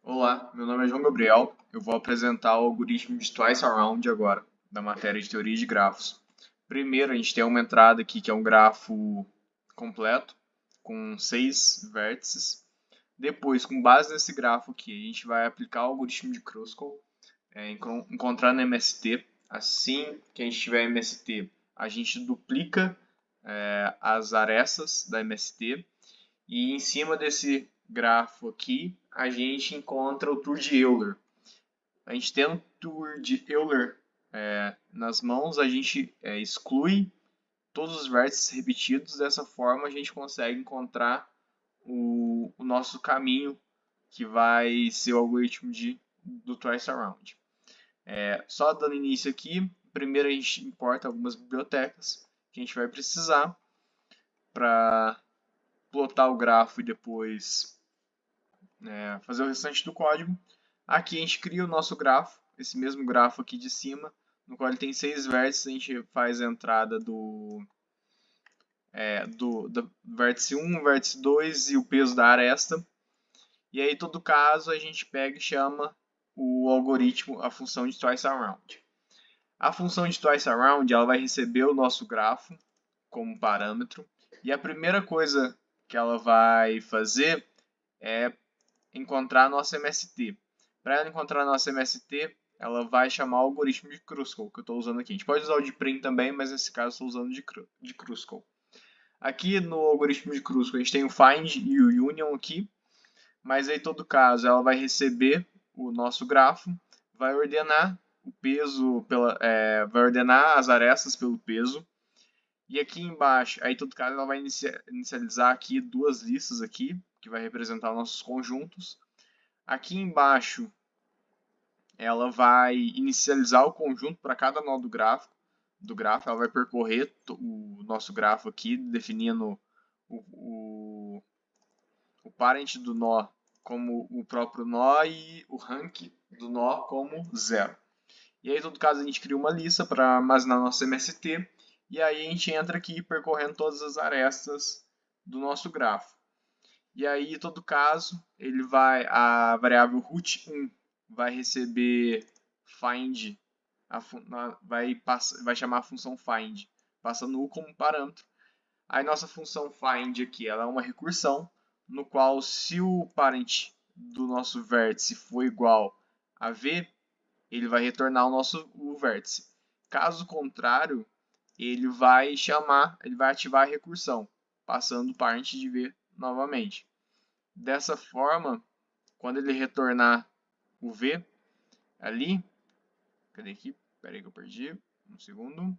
Olá, meu nome é João Gabriel. Eu vou apresentar o algoritmo de Twice Around agora, da matéria de teoria de grafos. Primeiro, a gente tem uma entrada aqui que é um grafo completo, com 6 vértices. Depois, com base nesse grafo aqui, a gente vai aplicar o algoritmo de Kruskal, encontrando MST. Assim que a gente tiver MST, a gente duplica as arestas da MST e em cima desse grafo aqui, a gente encontra o Tour de Euler. A gente tendo o Tour de Euler nas mãos, a gente exclui todos os vértices repetidos. Dessa forma, a gente consegue encontrar o nosso caminho, que vai ser o algoritmo do Twice Around. Só dando início aqui, primeiro a gente importa algumas bibliotecas que a gente vai precisar para plotar o grafo e depois fazer o restante do código. Aqui a gente cria o nosso grafo, esse mesmo grafo aqui de cima, no qual ele tem 6 vértices. A gente faz a entrada do vértice 1, vértice 2 e o peso da aresta. E aí, em todo caso, a gente pega e chama o algoritmo, a função de Twice Around. A função de Twice Around ela vai receber o nosso grafo como parâmetro. E a primeira coisa que ela vai fazer é encontrar a nossa MST. Para ela encontrar a nossa MST, ela vai chamar o algoritmo de Kruskal, que eu estou usando aqui. A gente pode usar o de Prim também, mas nesse caso estou usando de Kruskal. Aqui no algoritmo de Kruskal, a gente tem o find e o union aqui, mas aí, em todo caso, ela vai receber o nosso grafo, vai ordenar o peso, vai ordenar as arestas pelo peso, e aqui embaixo, aí, em todo caso, ela vai inicializar aqui duas listas aqui, que vai representar nossos conjuntos. Aqui embaixo, ela vai inicializar o conjunto para cada nó do gráfico. Ela vai percorrer o nosso grafo aqui, definindo o parent do nó como o próprio nó e o rank do nó como 0. E aí, em todo caso, a gente cria uma lista para armazenar nosso MST. E aí a gente entra aqui percorrendo todas as arestas do nosso grafo. E aí, em todo caso, a variável root1 vai receber find, vai chamar a função find, passando u como parâmetro. Aí nossa função find aqui, ela é uma recursão, no qual se o parent do nosso vértice for igual a v, ele vai retornar o vértice. Caso contrário, ele vai ativar a recursão, passando o parent de v novamente. Dessa forma, quando ele retornar o v ali, cadê aqui? Espera aí que eu perdi, um segundo.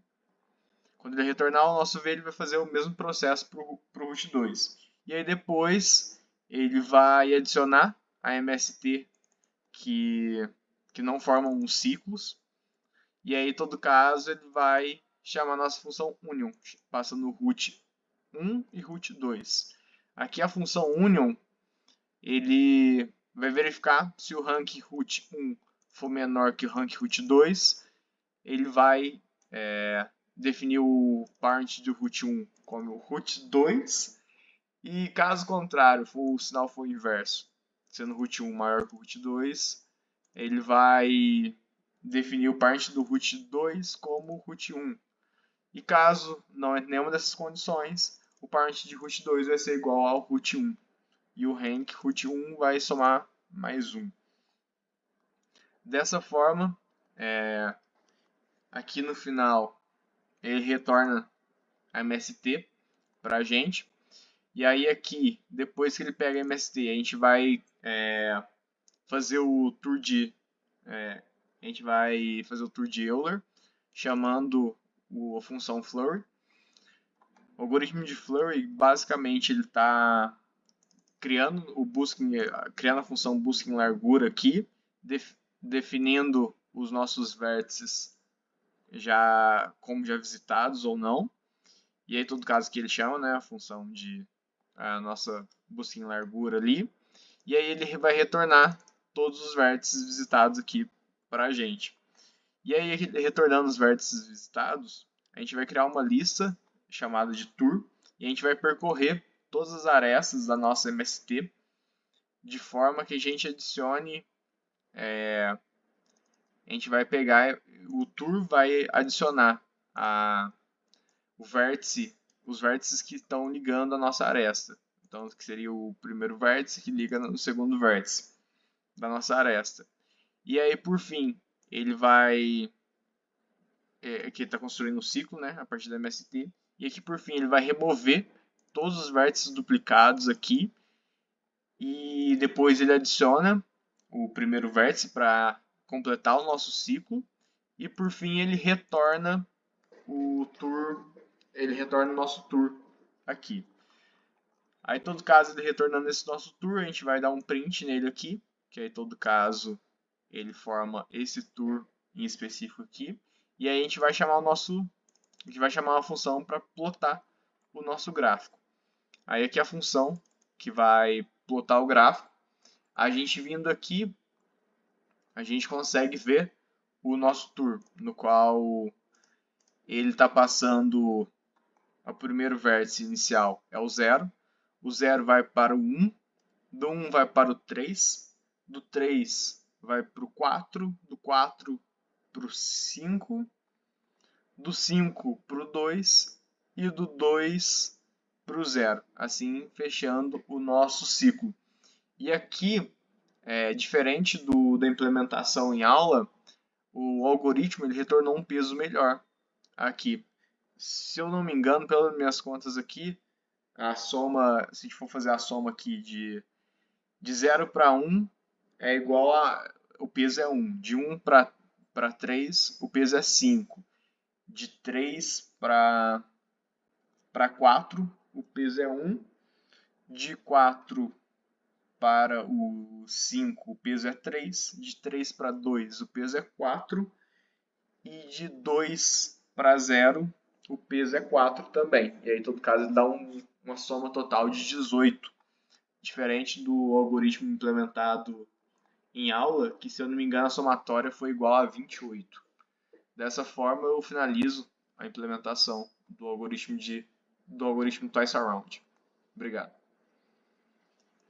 Quando ele retornar o nosso v, ele vai fazer o mesmo processo para o root 2. E aí depois ele vai adicionar a MST que não formam uns ciclos. E aí, em todo caso, ele vai chamar a nossa função union, passando root 1 e root 2. Aqui a função union, ele vai verificar se o rank root 1 for menor que o rank root 2, ele vai definir o parent do root 1 como root 2, e caso contrário, o sinal for inverso, sendo o root 1 maior que o root 2, ele vai definir o parent do root 2 como root 1. E caso não entre nenhuma dessas condições, o parent de root 2 vai ser igual ao root 1. E o rank root 1 vai somar mais 1. Dessa forma, aqui no final, ele retorna a MST para a gente. E aí aqui, depois que ele pega a MST, a gente vai fazer o tour de Euler, chamando a função flurry. O algoritmo de flurry, basicamente, ele está criando a função busca em largura aqui, definindo os nossos vértices como já visitados ou não. E aí, em todo caso, que ele chama, né, a função de a nossa busca em largura ali. E aí ele vai retornar todos os vértices visitados aqui para a gente. E aí, retornando os vértices visitados, a gente vai criar uma lista chamada de tour, e a gente vai percorrer todas as arestas da nossa MST de forma que a gente adicione, a gente vai pegar, o tour vai adicionar os vértices que estão ligando a nossa aresta. Então, que seria o primeiro vértice que liga no segundo vértice da nossa aresta. E aí, por fim, ele vai, aqui está construindo o ciclo, né, a partir da MST. E aqui, por fim, ele vai remover todos os vértices duplicados aqui. E depois ele adiciona o primeiro vértice para completar o nosso ciclo. E por fim ele retorna o tour, ele retorna o nosso tour aqui. Aí, em todo caso, ele retornando esse nosso tour, a gente vai dar um print nele aqui, que aí, em todo caso, ele forma esse tour em específico aqui. E aí a gente vai chamar a gente vai chamar uma função para plotar o nosso gráfico. Aí aqui a função que vai plotar o gráfico. A gente vindo aqui, a gente consegue ver o nosso tour, no qual ele está passando o primeiro vértice inicial é o 0 vai para o 1, do 1 vai para o 3, do 3 vai para o 4, do 4 para o 5, do 5 para o 2 e do 2 para o 0, assim fechando o nosso ciclo. E aqui, diferente da implementação em aula, o algoritmo ele retornou um peso melhor aqui. Se eu não me engano, pelas minhas contas aqui, a soma, se a gente for fazer a soma aqui de 0 para 1, é igual a, o peso é 1. De 1 para 3, o peso é 5. De 3 para 4, o peso é 1. De 4 para o 5, o peso é 3. De 3 para 2, o peso é 4. E de 2 para 0, o peso é 4 também. E aí, em todo caso, ele dá uma soma total de 18. Diferente do algoritmo implementado em aula, que, se eu não me engano, a somatória foi igual a 28. Dessa forma, eu finalizo a implementação do algoritmo Twice Around. Obrigado.